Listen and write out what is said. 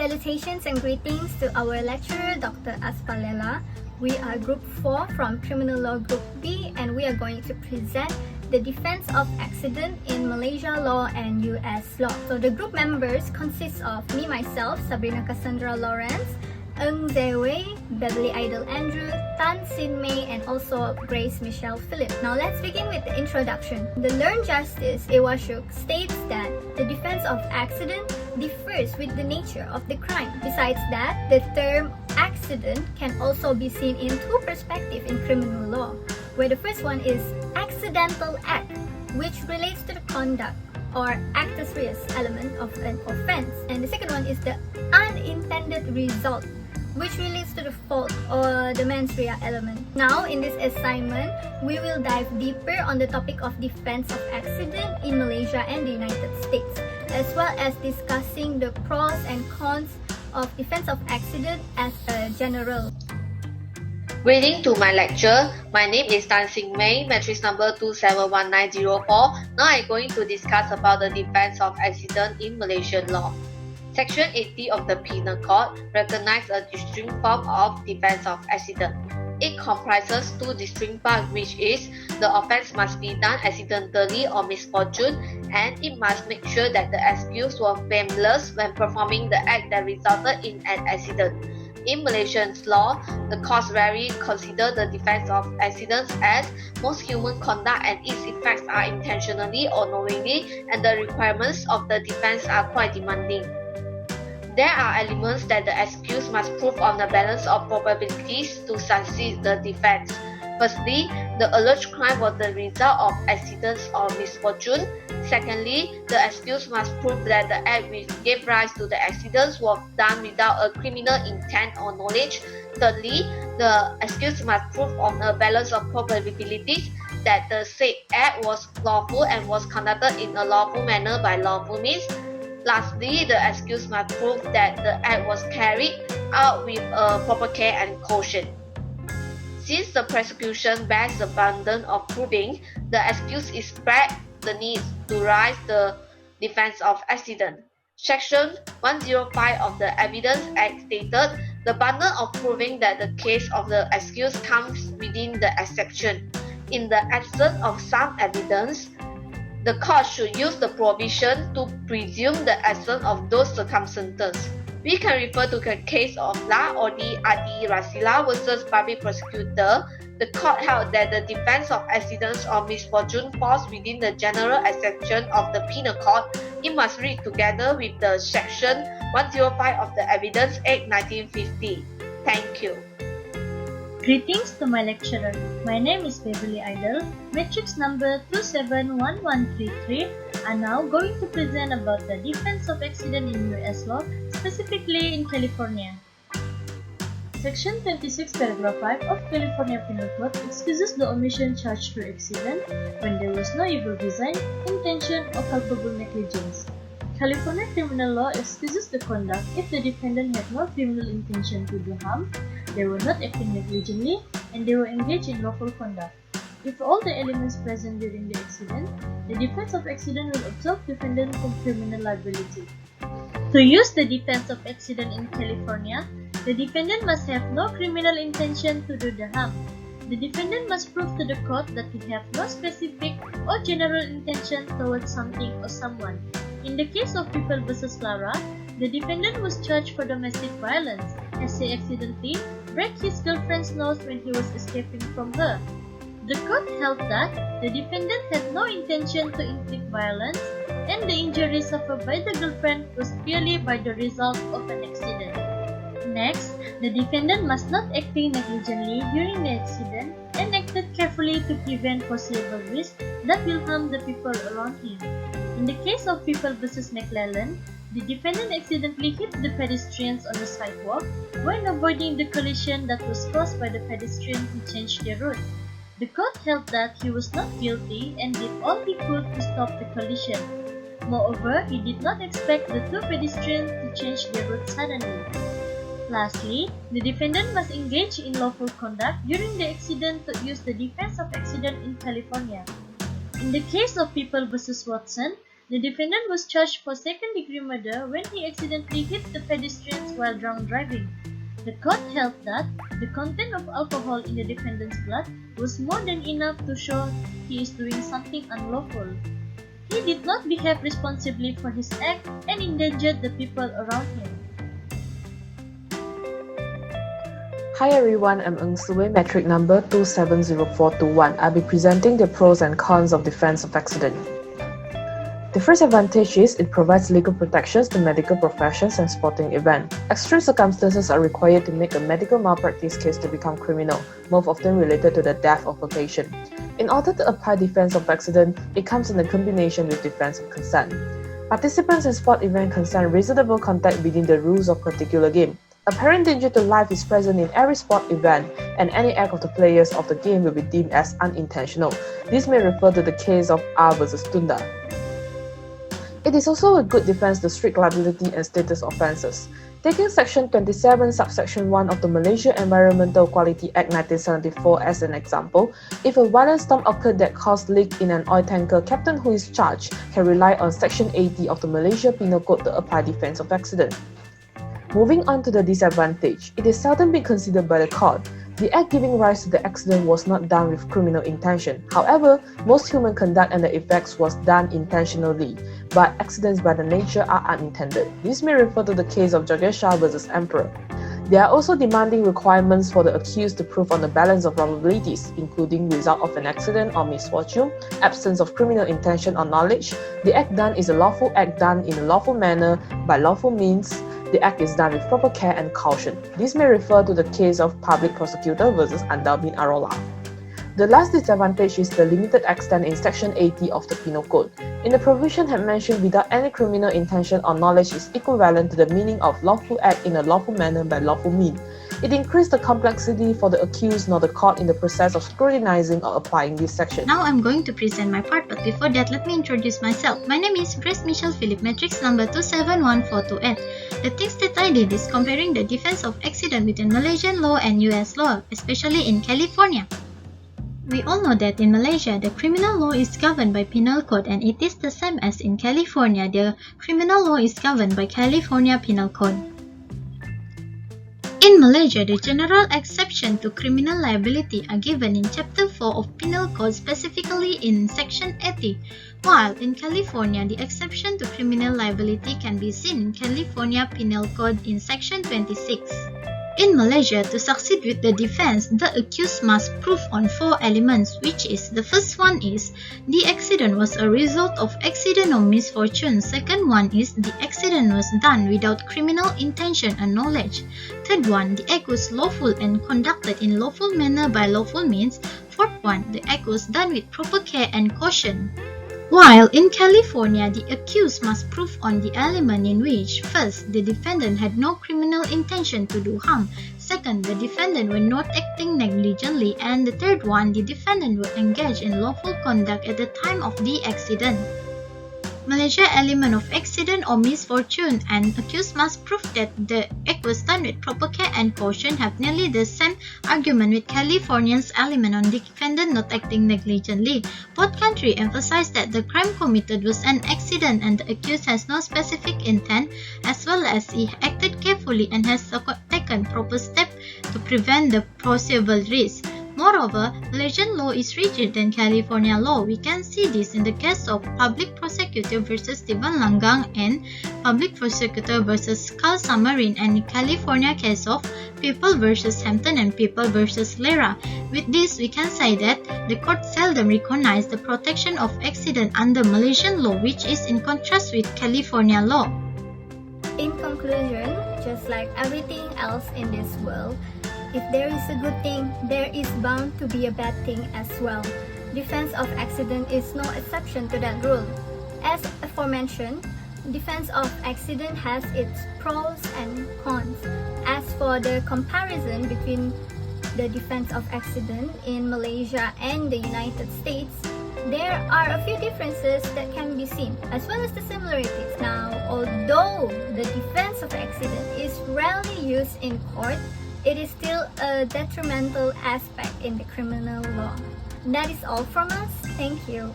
Salutations and greetings to our lecturer, Dr. Aspalela. We are Group 4 from Criminal Law Group B, and we are going to present the defense of accident in Malaysia law and US law. So the group members consist of me, myself, Sabrina Cassandra Lawrence, Ng Zewe, Beverly Idol Andrew, Tan Sin Mei, and also Grace Michelle Philip. Now let's begin with the introduction. The learned justice Iwashuk states that the defense of accident differs with the nature of the crime. Besides that, the term accident can also be seen in two perspectives in criminal law, where the first one is accidental act, which relates to the conduct or actus reus element of an offense, and the second one is the unintended result, which relates to the fault or the mens rea element. Now, in this assignment, we will dive deeper on the topic of defense of accident in Malaysia and the United States, as well as discussing the pros and cons of defense of accident as a general. Greeting to my lecture. My name is Tan Sin Mei, matrix number 271904. Now I'm going to discuss about the defense of accident in Malaysian law. Section 80 of the Penal Code recognizes a distinct form of defense of accident. It comprises two distinct parts, which is the offense must be done accidentally or misfortune, and it must make sure that the accused was blameless when performing the act that resulted in an accident. In Malaysian law, the courts rarely consider the defense of accidents as most human conduct and its effects are intentionally or knowingly, and the requirements of the defense are quite demanding. There are elements that the accused must prove on the balance of probabilities to succeed the defense. Firstly, the alleged crime was the result of accidents or misfortune. Secondly, the accused must prove that the act which gave rise to the accidents was done without a criminal intent or knowledge. Thirdly, the accused must prove on a balance of probabilities that the said act was lawful and was conducted in a lawful manner by lawful means. Lastly, the accused must prove that the act was carried out with proper care and caution. Since the prosecution bears the burden of proving, the accused is spared the need to raise the defense of accident. Section 105 of the Evidence Act stated the burden of proving that the case of the accused comes within the exception. In the absence of some evidence, the court should use the provision to presume the absence of those circumstances. We can refer to the case of La Odi Adi Rasila versus Public Prosecutor. The court held that the defense of accidents or misfortune falls within the general exception of the Penal Code. It must read together with the Section 105 of the Evidence Act 1950. Thank you. Greetings to my lecturer. My name is Beverly Idol, matrix number 271133. I'm now going to present about the defense of accident in US law, specifically in California. Section 26 paragraph 5 of California Penal Code excuses the omission charged through accident when there was no evil design, intention, or culpable negligence. California criminal law excuses the conduct if the defendant had no criminal intention to do harm, they were not acting negligently, and they were engaged in lawful conduct. If all the elements present during the accident, the defense of accident will absolve defendant from criminal liability. To use the defense of accident in California, the defendant must have no criminal intention to do the harm. The defendant must prove to the court that he has no specific or general intention towards something or someone. In the case of People v. Lara, the defendant was charged for domestic violence as he accidentally broke his girlfriend's nose when he was escaping from her. The court held that the defendant had no intention to inflict violence and the injury suffered by the girlfriend was purely by the result of an accident. Next, the defendant must not act negligently during the accident and acted carefully to prevent foreseeable risk that will harm the people around him. In the case of People v. McClellan, the defendant accidentally hit the pedestrians on the sidewalk when avoiding the collision that was caused by the pedestrian who changed their route. The court held that he was not guilty and did all he could to stop the collision. Moreover, he did not expect the two pedestrians to change their route suddenly. Lastly, the defendant must engage in lawful conduct during the accident to use the defense of accident in California. In the case of People v. Watson, The defendant was charged for second-degree murder when he accidentally hit the pedestrians while drunk driving. The court held that the content of alcohol in the defendant's blood was more than enough to show he is doing something unlawful. He did not behave responsibly for his act and endangered the people around him. Hi everyone, I'm Ng Sue, metric number 270421. I'll be presenting the pros and cons of defense of accident. The first advantage is it provides legal protections to medical professions and sporting events. Extreme circumstances are required to make a medical malpractice case to become criminal, most often related to the death of a patient. In order to apply defense of accident, it comes in a combination with defense of consent. Participants in sport event consent reasonable contact within the rules of particular game. Apparent danger to life is present in every sport event, and any act of the players of the game will be deemed as unintentional. This may refer to the case of R versus Tunda. It is also a good defense to strict liability and status offences. Taking Section 27, Subsection 1 of the Malaysia Environmental Quality Act 1974 as an example, if a violent storm occurred that caused leak in an oil tanker, captain who is charged can rely on Section 80 of the Malaysia Penal Code to apply defense of accident. Moving on to the disadvantage, it is seldom been considered by the court. The act giving rise to the accident was not done with criminal intention. However, most human conduct and the effects was done intentionally, but accidents by the nature are unintended. This may refer to the case of Jagesha versus Emperor. There are also demanding requirements for the accused to prove on the balance of probabilities, including result of an accident or misfortune, absence of criminal intention or knowledge, the act done is a lawful act done in a lawful manner by lawful means, the act is done with proper care and caution. This may refer to the case of public prosecutor versus Andal bin Arola. The last disadvantage is the limited extent in Section 80 of the Penal Code. In the provision had mentioned without any criminal intention or knowledge is equivalent to the meaning of lawful act in a lawful manner by lawful means. It increased the complexity for the accused nor the court in the process of scrutinizing or applying this section. Now I'm going to present my part, but before that, let me introduce myself. My name is Grace Michelle Philip, matrix number 271428. The things that I did is comparing the defense of accident between Malaysian law and US law, especially in California. We all know that in Malaysia, the criminal law is governed by Penal Code, and it is the same as in California. The criminal law is governed by California Penal Code. In Malaysia, the general exception to criminal liability are given in Chapter 4 of Penal Code, specifically in Section 80, while in California, the exception to criminal liability can be seen in California Penal Code in Section 26. In Malaysia, to succeed with the defense, the accused must prove on 4 elements, which is, the first one is, the accident was a result of accident or misfortune. Second one is, the accident was done without criminal intention and knowledge. Third one, the act was lawful and conducted in lawful manner by lawful means. Fourth one, the act was done with proper care and caution. While in California, the accused must prove on the element in which, first, the defendant had no criminal intention to do harm, second, the defendant were not acting negligently, and the third one, the defendant were engaged in lawful conduct at the time of the accident. Malaysia element of accident or misfortune, and accused must prove that the act was done with proper care and caution have nearly the same argument with California's element on defendant not acting negligently. Both countries emphasize that the crime committed was an accident and the accused has no specific intent, as well as he acted carefully and has taken proper steps to prevent the possible risk. Moreover, Malaysian law is rigid than California law. We can see this in the case of Public Prosecutor versus Stephen Langgang and Public Prosecutor versus Carl Samarin, and the California case of People versus Hampton and People versus Lera. With this, we can say that the court seldom recognize the protection of accident under Malaysian law, which is in contrast with California law. In conclusion, just like everything else in this world, if there is a good thing, there is bound to be a bad thing as well. Defense of accident is no exception to that rule. As aforementioned, defense of accident has its pros and cons. As for the comparison between the defense of accident in Malaysia and the United States, there are a few differences that can be seen, as well as the similarities. Now, although the defense of accident is rarely used in court, it is still a detrimental aspect in the criminal law. That is all from us. Thank you.